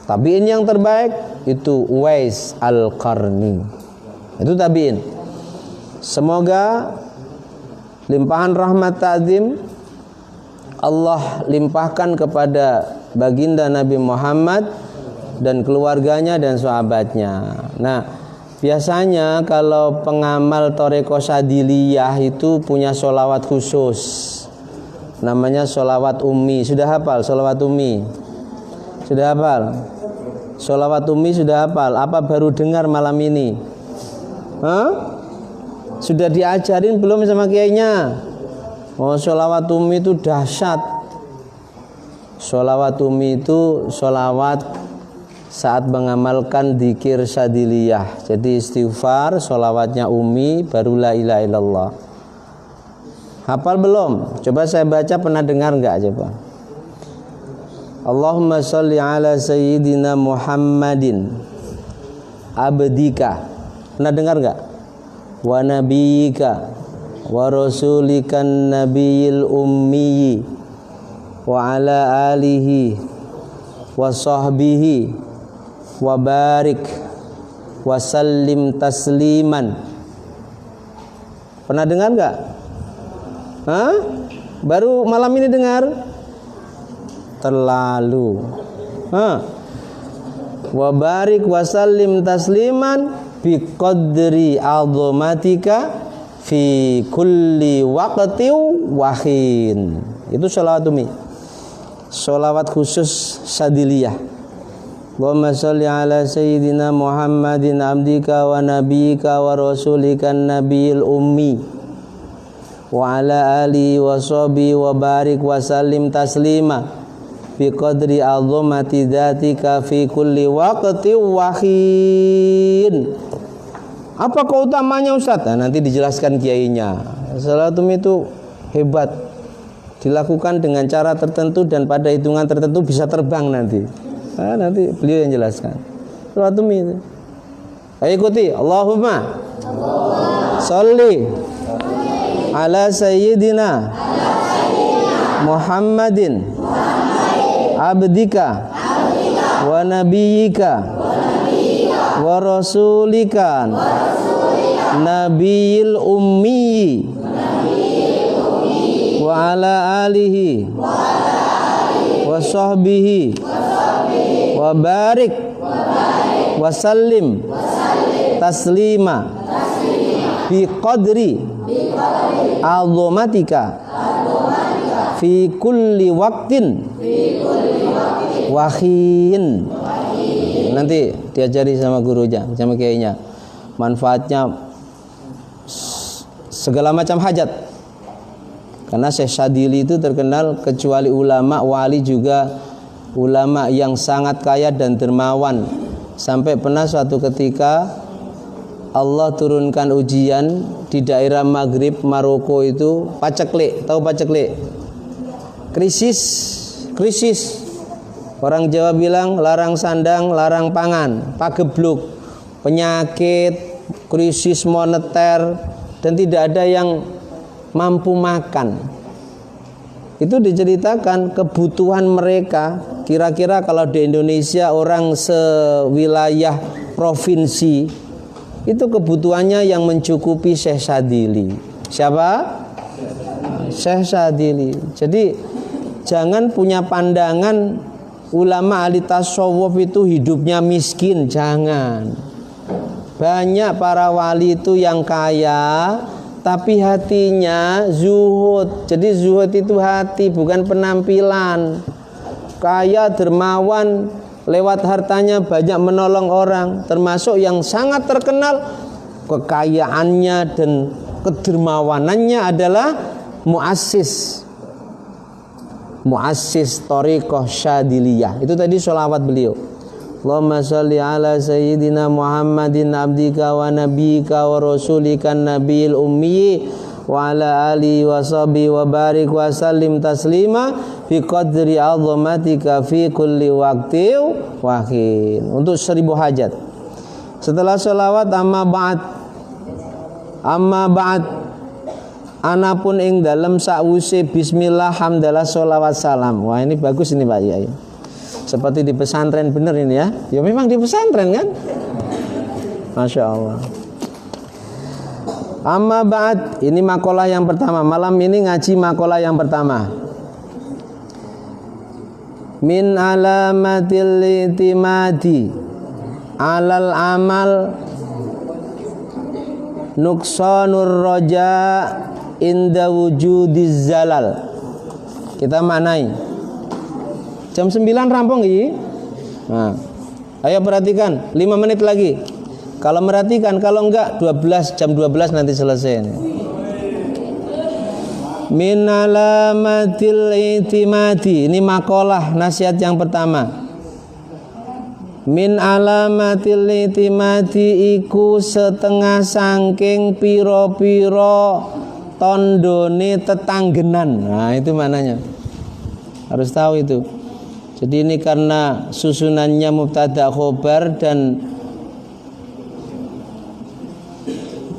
Tabi'in yang terbaik itu Uwais Al-Qarni. Itu tabi'in. Semoga limpahan rahmat ta'zim Allah limpahkan kepada baginda Nabi Muhammad dan keluarganya dan sahabatnya. Nah, biasanya kalau pengamal Thariqah Sadiliyah itu punya sholawat khusus, namanya sholawat ummi. Sudah hafal sholawat ummi? Sudah hafal? Sholawat ummi sudah hafal? Apa baru dengar malam ini? Sudah diajarin belum sama kiainya? Oh, sholawat ummi itu dahsyat. Sholawat ummi itu sholawat saat mengamalkan dzikir Sadiliyah. Jadi istighfar, sholawatnya ummi, baru la ilaha illallah. Hafal belum? Coba saya baca, pernah dengar enggak coba? Allahumma sholli ala sayyidina Muhammadin abdika. Pernah dengar enggak? Wa nabiyyika wa rasulikan nabiyil ummi wa ala alihi wa sahbihi wa barik wa sallim tasliman. Pernah dengar enggak? Baru malam ini dengar? Terlalu. Wa barik wa sallim tasliman biqadri azamatika fi kulli waqti wahin. Itu sholawat umi, sholawat khusus Sadiliyah. Allahumma sholli ala sayyidina Muhammadin abdika wa nabiyyika wa rasulikan nabiyil ummi wa ala alihi wa sahbihi wa barik wa sallim taslima biqadri azamati dzatika fi kulli waqti wahin. Apa keutamanya Ustaz? Nah, nanti dijelaskan kiainya. Salatum itu hebat, dilakukan dengan cara tertentu dan pada hitungan tertentu bisa terbang nanti. Nanti beliau yang jelaskan. Salatum itu. Ayo ikuti. Allahumma sholli ala sayyidina Muhammadin abdika wa nabiyyika wa rasulikan nabiyil ummi wa ala alihi wa sahbihi wa barik wa sallim taslima bi qadri azamatika fi kulli waqtin wahin. Nanti diajari sama gurunya, sama kiainya. Manfaatnya segala macam hajat. Karena Syekh Sadili itu terkenal kecuali ulama, wali juga ulama yang sangat kaya dan dermawan. Sampai pernah suatu ketika Allah turunkan ujian di daerah Maghrib Maroko itu, paceklik. Tahu paceklik? Krisis. Orang Jawa bilang larang sandang, larang pangan, pagebluk, penyakit, krisis moneter, dan tidak ada yang mampu makan. Itu diceritakan kebutuhan mereka. Kira-kira kalau di Indonesia orang sewilayah provinsi itu kebutuhannya yang mencukupi Syekh Sadili. Siapa? Syekh Sadili. Jadi jangan punya pandangan ulama ahli tasawuf itu hidupnya miskin, jangan. Banyak para wali itu yang kaya tapi hatinya zuhud. Jadi zuhud itu hati, bukan penampilan. Kaya, dermawan, lewat hartanya banyak menolong orang. Termasuk yang sangat terkenal kekayaannya dan kedermawanannya adalah muassis Thariqah Syadiliyah. Itu tadi sholawat beliau. Allahumma sholli ala sayyidina Muhammadin abdika wa nabiyika wa rasulika nabiyil ummi wa ala alihi wa sahbihi wa barik wa sallim taslima fi qadri azamatika fi kulli waqtin wa hin. Untuk 1000 hajat. Setelah sholawat amma ba'd anapun ing dalem sakwise bismillah hamdalah sholawat salam. Wah, ini bagus ini Pak Yai. Seperti di pesantren bener ini ya. Ya memang di pesantren kan. Masya Allah. Amma ba'd, ini makalah yang pertama. Malam ini ngaji makalah yang pertama. Min alamatil itimadi alal amal nuksanur roja inda wujudiz zalal. Kita maknai. Jam 9 rampung ini. Nah, ayo perhatikan 5 menit lagi. Kalau merhatikan, kalau enggak jam 12 nanti selesai. Min alamatil itimadi. Ini makalah nasihat yang pertama. Min alamatil itimadi iku setengah sangking piro-piro tondone tetanggenan. Nah, itu mananya. Harus tahu itu. Jadi ini karena susunannya mubtada khobar dan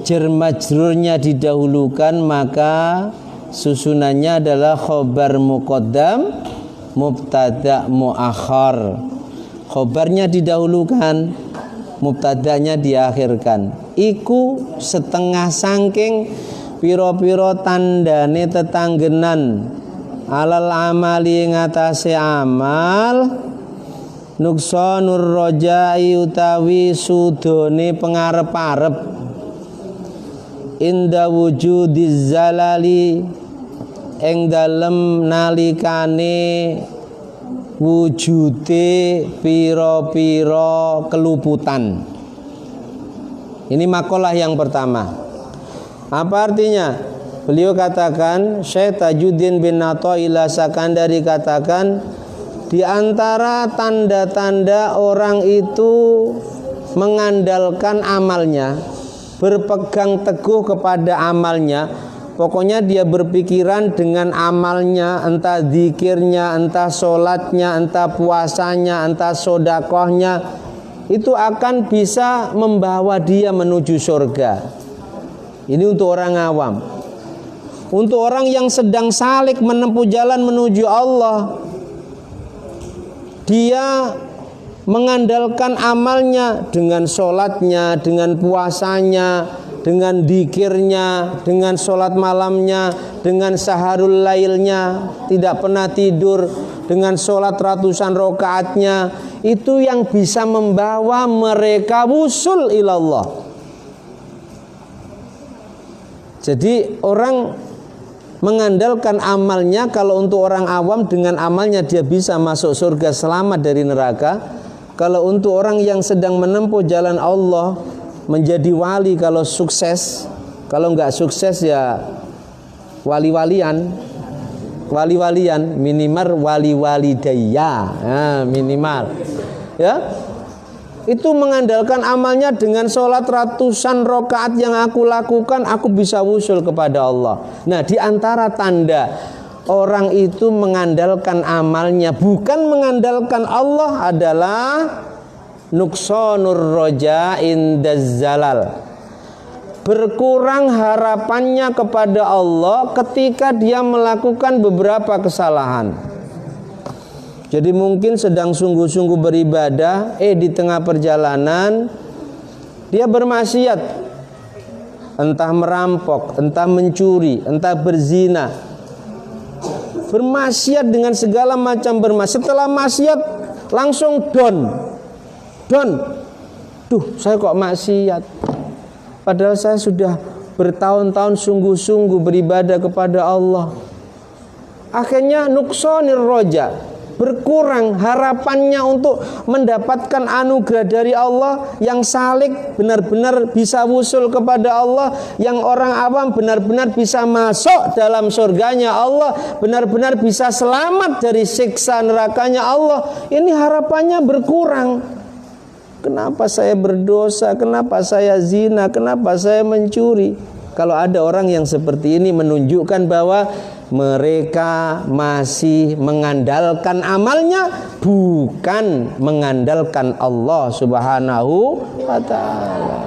jar majrurnya didahulukan, maka susunannya adalah khobar muqaddam mubtada muakhar. Khobarnya didahulukan, mubtadanya diakhirkan. Iku setengah sangking piro-piro tandane tetanggenan alal amali ngatasi amal nuksanur rojai utawi sudone pengarep-arep inda wujudiz zalali ing dalem nalikane wujude piro-piro keluputan. Ini makalah yang pertama. Apa artinya? Beliau katakan, Syekh Tajuddin bin Athaillah Sakandari katakan, di antara tanda-tanda orang itu mengandalkan amalnya, berpegang teguh kepada amalnya, pokoknya dia berpikiran dengan amalnya, entah zikirnya, entah sholatnya, entah puasanya, entah sodakohnya, itu akan bisa membawa dia menuju surga. Ini untuk orang awam. Untuk orang yang sedang salik menempuh jalan menuju Allah, dia mengandalkan amalnya dengan sholatnya, dengan puasanya, dengan dikirnya, dengan sholat malamnya, dengan saharul lailnya, tidak pernah tidur, dengan sholat ratusan rakaatnya. Itu yang bisa membawa mereka wusul ilallah. Jadi orang mengandalkan amalnya. Kalau untuk orang awam, dengan amalnya dia bisa masuk surga, selamat dari neraka. Kalau untuk orang yang sedang menempuh jalan Allah, menjadi wali, kalau sukses, kalau enggak sukses ya wali-walian, minimal wali-walidayya, minimal ya. Itu mengandalkan amalnya, dengan sholat ratusan rakaat yang aku lakukan, aku bisa wusul kepada Allah. Nah, di antara tanda orang itu mengandalkan amalnya, bukan mengandalkan Allah, adalah nuksanur roja indaz zalal. Berkurang harapannya kepada Allah ketika dia melakukan beberapa kesalahan. Jadi mungkin sedang sungguh-sungguh beribadah, di tengah perjalanan dia bermaksiat, entah merampok, entah mencuri, entah berzina, bermaksiat dengan segala macam bermaksiat. Setelah maksiat langsung down, Duh, saya kok maksiat. Padahal saya sudah bertahun-tahun sungguh-sungguh beribadah kepada Allah. Akhirnya nuksonir roja, berkurang harapannya untuk mendapatkan anugerah dari Allah. Yang salik benar-benar bisa wusul kepada Allah. Yang orang awam benar-benar bisa masuk dalam surganya Allah, benar-benar bisa selamat dari siksa nerakanya Allah. Ini harapannya berkurang. Kenapa saya berdosa? Kenapa saya zina? Kenapa saya mencuri? Kalau ada orang yang seperti ini, menunjukkan bahwa mereka masih mengandalkan amalnya, bukan mengandalkan Allah Subhanahu wa ta'ala.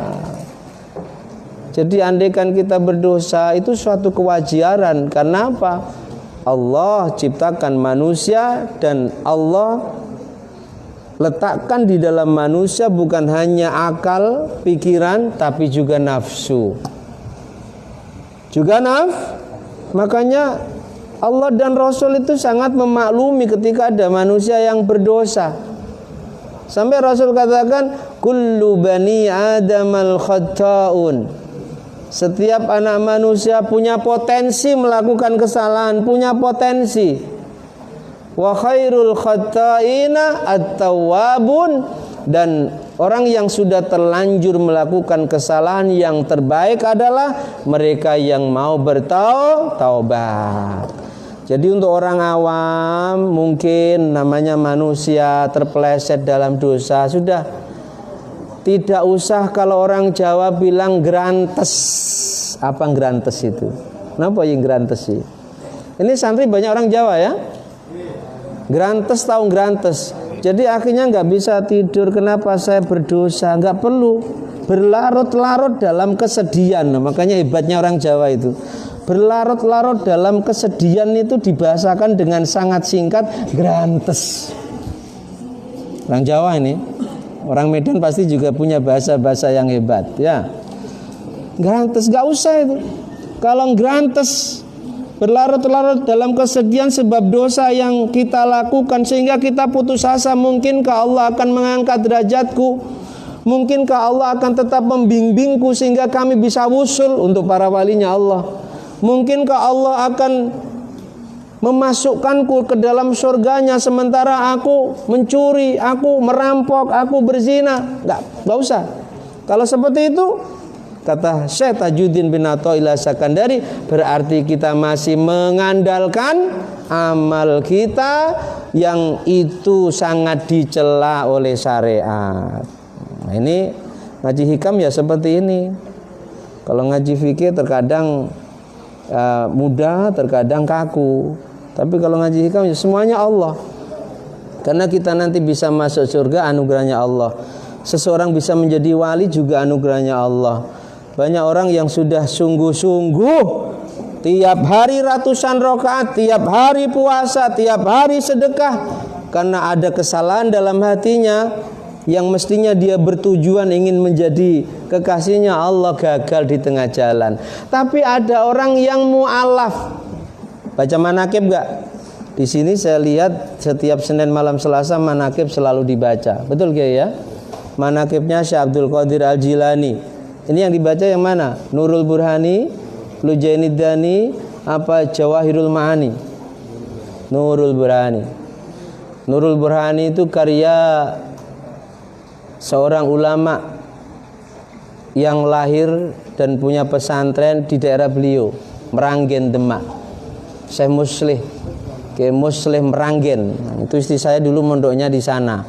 Jadi andaikan kita berdosa, itu suatu kewajaran. Karena apa? Allah ciptakan manusia, dan Allah letakkan di dalam manusia bukan hanya akal, pikiran, tapi juga nafsu. Juga makanya Allah dan Rasul itu sangat memaklumi ketika ada manusia yang berdosa. Sampai Rasul katakan, kullu bani adamal khatta'un. Setiap anak manusia punya potensi melakukan kesalahan, punya potensi. Wa khairul khatta'ina at-tawwabun, dan orang yang sudah terlanjur melakukan kesalahan, yang terbaik adalah mereka yang mau bertaubat. Jadi untuk orang awam, mungkin namanya manusia terpeleset dalam dosa, sudah tidak usah kalau orang Jawa bilang grantes. Apa grantes itu? Kenapa yang grantes sih? Ini santri banyak orang Jawa ya. Grantes, tahu grantes. Jadi akhirnya nggak bisa tidur. Kenapa saya berdosa? Nggak perlu berlarut-larut dalam kesedihan. Nah, makanya hebatnya orang Jawa itu. Berlarut-larut dalam kesedihan itu dibahasakan dengan sangat singkat, grantes. Orang Jawa ini, orang Medan pasti juga punya bahasa-bahasa yang hebat, ya. Grantes, nggak usah itu. Kalau grantes, berlarut-larut dalam kesedihan sebab dosa yang kita lakukan, sehingga kita putus asa, mungkinkah Allah akan mengangkat derajatku? Mungkinkah Allah akan tetap membimbingku sehingga kami bisa wusul untuk para walinya Allah? Mungkinkah Allah akan memasukkanku ke dalam surganya sementara aku mencuri, aku merampok, aku berzina? Nggak usah. Kalau seperti itu, kata Syekh Tajuddin bin Athaillah Sakandari, berarti kita masih mengandalkan amal kita yang itu sangat dicela oleh syariat. Nah, ini ngaji hikam ya seperti ini. Kalau ngaji fikih terkadang mudah, terkadang kaku. Tapi kalau ngaji hikam ya semuanya Allah. Karena kita nanti bisa masuk surga, anugerahnya Allah. Seseorang bisa menjadi wali juga anugerahnya Allah. Banyak orang yang sudah sungguh-sungguh tiap hari ratusan rakaat, tiap hari puasa, tiap hari sedekah, karena ada kesalahan dalam hatinya yang mestinya dia bertujuan ingin menjadi kekasihnya Allah, gagal di tengah jalan. Tapi ada orang yang mu'alaf. Baca manakib enggak? Di sini saya lihat setiap Senin malam Selasa manakib selalu dibaca. Betul Kiai ya? Manakibnya Syekh Abdul Qadir Al-Jilani. Ini yang dibaca yang mana? Nurul Burhani, Lujainiddani, apa Jawahirul Ma'ani? Nurul Burhani. Nurul Burhani itu karya seorang ulama yang lahir dan punya pesantren di daerah beliau, Meranggen, Demak. Syekh Muslih, Kiai Muslih Meranggen. Itu istri saya dulu mondoknya di sana.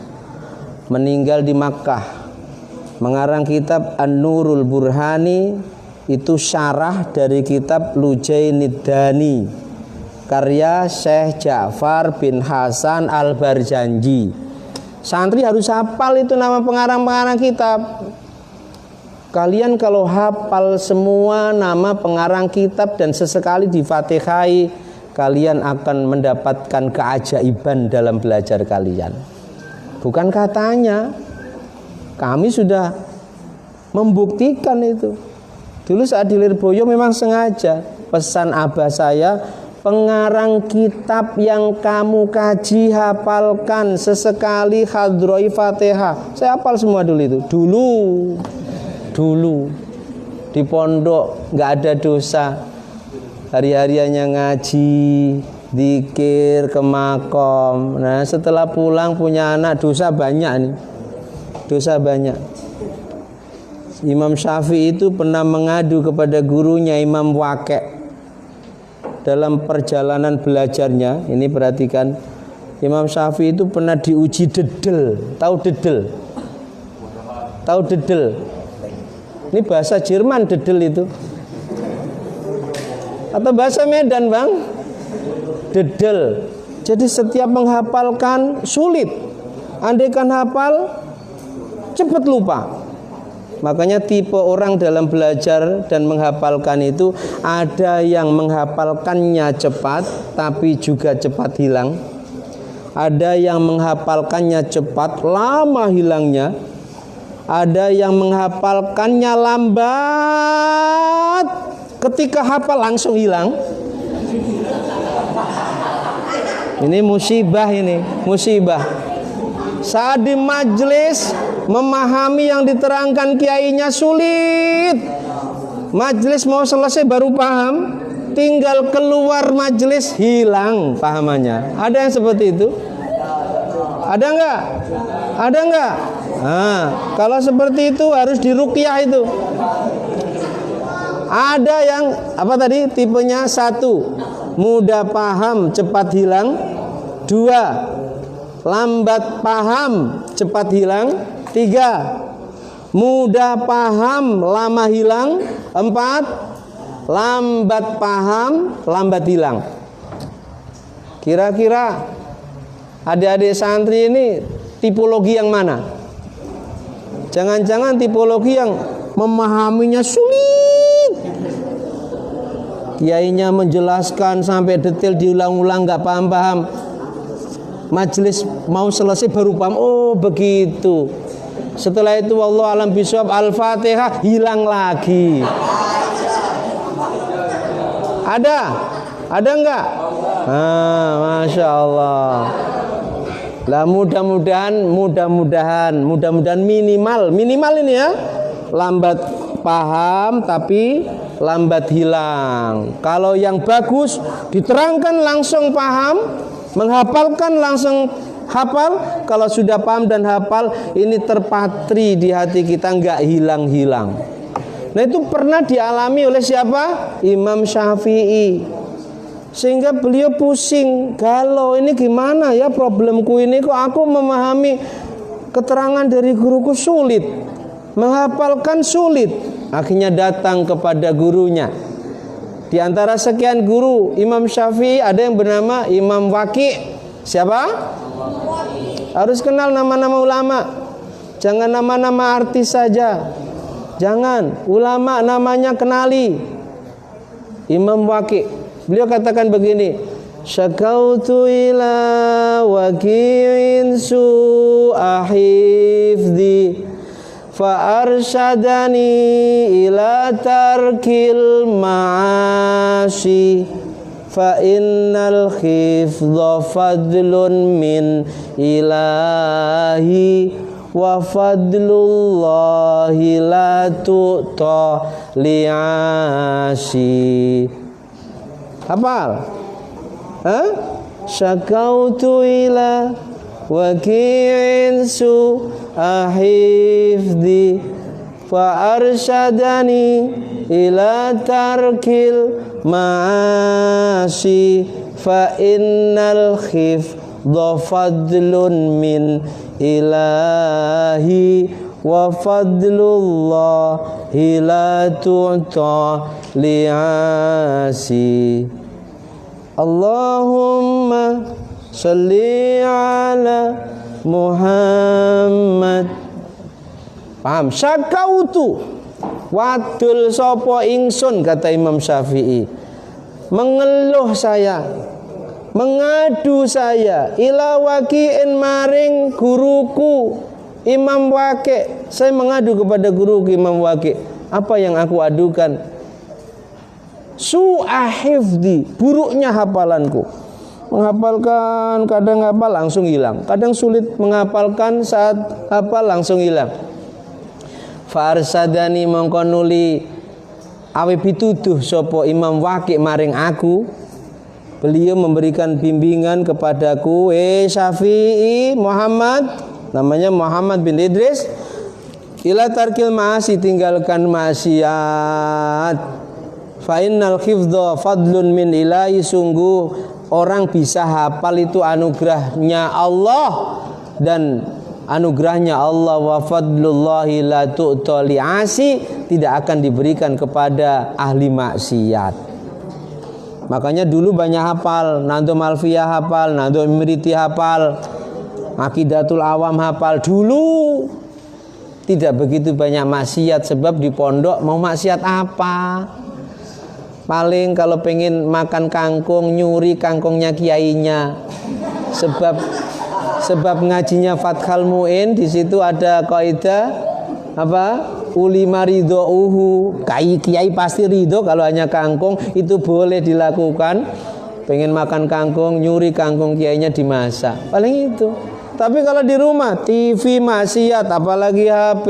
Meninggal di Makkah. Mengarang kitab An-Nurul Burhani, itu syarah dari kitab Lujainiddani karya Syekh Ja'far bin Hasan Al-Barjanji. Santri harus hafal itu nama pengarang-pengarang kitab. Kalian kalau hafal semua nama pengarang kitab dan sesekali difatihai, kalian akan mendapatkan keajaiban dalam belajar kalian. Bukan katanya, kami sudah membuktikan itu. Dulu saat di Lirboyo memang sengaja pesan abah saya, pengarang kitab yang kamu kaji hafalkan sesekali hadroi Fatihah. Saya hafal semua dulu itu. Dulu di pondok nggak ada dosa. Hari-hariannya ngaji, zikir ke makom. Nah, setelah pulang punya anak dosa banyak nih. Dosa banyak. Imam Syafi'i itu pernah mengadu kepada gurunya Imam Waqi' dalam perjalanan belajarnya. Ini perhatikan, Imam Syafi'i itu pernah diuji dedel. Tahu dedel? Tahu dedel? Ini bahasa Jerman dedel itu. Atau bahasa Medan, Bang? Dedel. Jadi setiap menghafalkan sulit. Andaikan hafal cepat lupa. Makanya tipe orang dalam belajar dan menghafalkan itu, ada yang menghafalkannya cepat tapi juga cepat hilang. Ada yang menghafalkannya cepat, lama hilangnya. Ada yang menghafalkannya lambat, ketika hafal langsung hilang. Ini musibah, ini musibah. Saat di majelis memahami yang diterangkan kiainya sulit. Majelis mau selesai baru paham, tinggal keluar majelis hilang pahamannya. Ada yang seperti itu? Ada enggak? Ada enggak? Nah, kalau seperti itu harus diruqyah itu. Ada yang apa tadi? Tipenya 1, mudah paham cepat hilang. 2, lambat paham cepat hilang. 3, mudah paham lama hilang. 4, lambat paham lambat hilang. Kira-kira adik-adik santri ini tipologi yang mana? Jangan-jangan tipologi yang memahaminya sulit. Kiainya menjelaskan sampai detail diulang-ulang nggak paham-paham. Majelis mau selesai baru paham. Oh begitu. Setelah itu wallahu alam bisawab, Al-Fatihah hilang lagi. Ada enggak? Masya Allah. Lah mudah-mudahan minimal ini ya, lambat paham tapi lambat hilang. Kalau yang bagus diterangkan langsung paham, menghafalkan langsung hafal. Kalau sudah paham dan hafal, ini terpatri di hati kita, enggak hilang-hilang. Nah itu pernah dialami oleh siapa? Imam Syafi'i. Sehingga beliau pusing, galau, ini gimana ya problemku ini, kok aku memahami keterangan dari guruku sulit, menghafalkan sulit. Akhirnya datang kepada gurunya. Di antara sekian guru Imam Syafi'i ada yang bernama Imam Waqi'. Siapa? Harus kenal nama-nama ulama. Jangan nama-nama artis saja. Jangan, ulama namanya kenali. Imam Waqi'. Beliau katakan begini, syakautu ila waqi'in su'a hifdhi fa arsyadani ila tarkil ma'asi fa innal hifdha fadlun min ilahi wa fadlullahi la tu'ta li'asi. Hafal? Syakautu ila waqi'in su'a hifdhi fa arsyadani ila tarkil ma'asi fa innal hifdha fadlun min ilahi wa fadlullahi la tu'ta li'asi. Allahumma salli ala Muhammad. Paham? Syakautu, wadul sapa ingsun, kata Imam Syafi'i, mengeluh saya, mengadu saya, ila waqi'in maring guruku Imam Waqi'. Saya mengadu kepada guruku Imam Waqi'. Apa yang aku adukan? Su'ahifdi, buruknya hafalanku. Menghafalkan kadang hafal langsung hilang, kadang sulit menghafalkan, saat hafal langsung hilang. Farsadani mongko nuli awe pituduh sapa Imam Waqi maring aku. Beliau memberikan bimbingan kepadaku, Syafi'i Muhammad, namanya Muhammad bin Idris, ila tarkil ma'asi, tinggalkan maksiat. Fa innal hifdha fadlun min ilahi, sungguh orang bisa hafal itu anugerahnya Allah, dan anugerahnya Allah, wa fadlullahi la tu'ta li'asi, tidak akan diberikan kepada ahli maksiat. Makanya dulu banyak hafal, Nadhum Alfiyah hafal, Nadhum Imriti hafal, Aqidatul Awam hafal. Dulu tidak begitu banyak maksiat, sebab di pondok mau maksiat apa? Paling kalau pengen makan kangkung, nyuri kangkungnya kiainya. Sebab ngajinya Fathul Mu'in, di situ ada kaidah apa? Ulima ridho'uhu. Kiai pasti ridho kalau hanya kangkung, itu boleh dilakukan. Pengen makan kangkung, nyuri kangkung kiainya dimasak. Paling itu. Tapi kalau di rumah, TV maksiat, apalagi HP,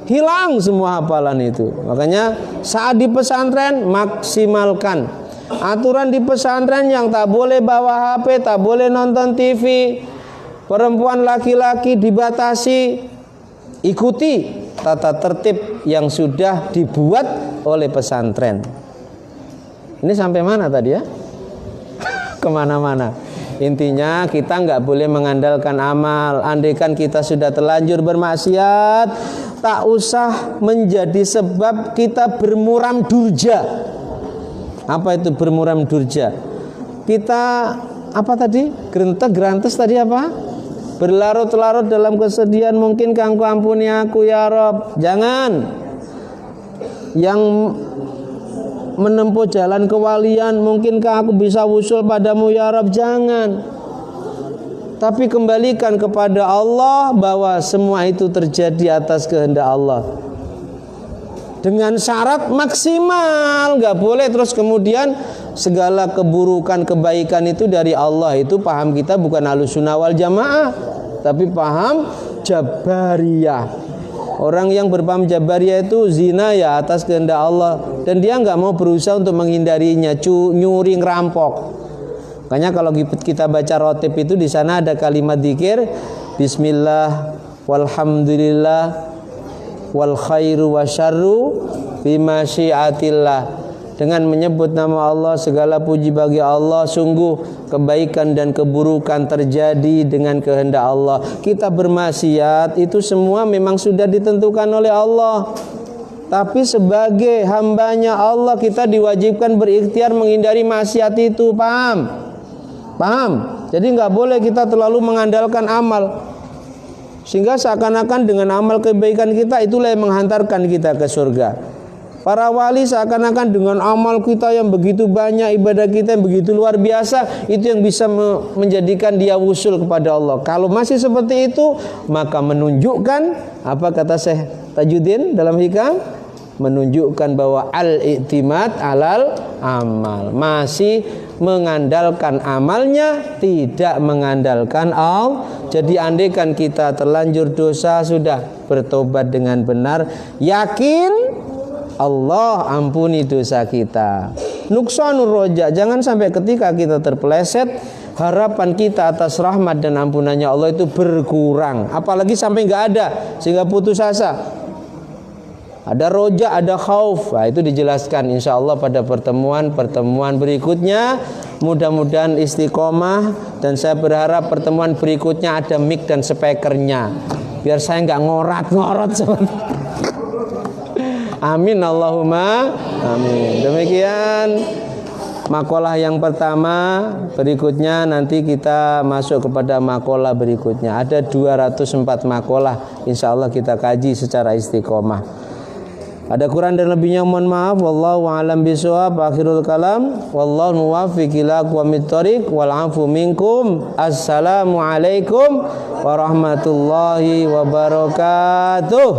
hilang semua hafalan itu. Makanya saat di pesantren maksimalkan aturan di pesantren, yang tak boleh bawa HP, tak boleh nonton TV. Perempuan laki-laki dibatasi. Ikuti tata tertib yang sudah dibuat oleh pesantren. Ini sampai mana tadi ya? Kemana-mana. Intinya kita nggak boleh mengandalkan amal. Andaikan kita sudah terlanjur bermaksiat, tak usah menjadi sebab kita bermuram durja. Apa itu bermuram durja? Kita apa tadi? Gerantes tadi apa? Berlarut-larut dalam kesedihan, mungkin Engkau ampuni aku ya Rob. Jangan. Yang menempuh jalan kewalian, mungkinkah aku bisa wusul padamu ya Rob? Jangan. Tapi kembalikan kepada Allah bahwa semua itu terjadi atas kehendak Allah. Dengan syarat maksimal, nggak boleh terus kemudian segala keburukan kebaikan itu dari Allah. Itu paham kita bukan Ahlussunnah wal Jamaah, tapi paham Jabariyah. Orang yang berpaham Jabariyah itu zina ya atas kehendak Allah, dan dia nggak mau berusaha untuk menghindarinya, nyuri, ngerampok. Makanya kalau kita baca rotib itu di sana ada kalimat dzikir, Bismillah, walhamdulillah, wal khairu wasyarru bima syiatillah. Dengan menyebut nama Allah, segala puji bagi Allah, sungguh kebaikan dan keburukan terjadi dengan kehendak Allah. Kita bermaksiat itu semua memang sudah ditentukan oleh Allah. Tapi sebagai hambanya Allah, kita diwajibkan berikhtiar menghindari maksiat itu. Paham? Paham? Jadi nggak boleh kita terlalu mengandalkan amal, sehingga seakan-akan dengan amal kebaikan kita itulah yang menghantarkan kita ke surga. Para wali seakan-akan dengan amal kita yang begitu banyak, ibadah kita yang begitu luar biasa, itu yang bisa menjadikan dia wusul kepada Allah. Kalau masih seperti itu, maka menunjukkan, apa kata Syekh Tajuddin dalam hikam, menunjukkan bahwa al-i'timad alal amal, masih mengandalkan amalnya, tidak mengandalkan Allah. Jadi andaikan kita terlanjur dosa, sudah bertobat dengan benar, yakin Allah ampuni dosa kita. Nuksanur roja, jangan sampai ketika kita terpeleset, harapan kita atas rahmat dan ampunannya Allah itu berkurang, apalagi sampai nggak ada sehingga putus asa. Ada roja, ada khauf. Nah, itu dijelaskan insya Allah pada pertemuan berikutnya. Mudah-mudahan istiqomah, dan saya berharap pertemuan berikutnya ada mic dan speakernya, biar saya nggak ngorat-ngorot seperti. Amin Allahumma amin. Demikian makalah yang pertama. Berikutnya nanti kita masuk kepada makalah berikutnya. Ada 204 makalah, insya Allah kita kaji secara istiqomah. Ada kurang dan lebihnya mohon maaf. Wallahu a'lam bishawab. Akhirul kalam. Wallahu muwaffiq ila aqwamit thoriq. Wal 'afu minkum. Assalamualaikum warahmatullahi wabarakatuh.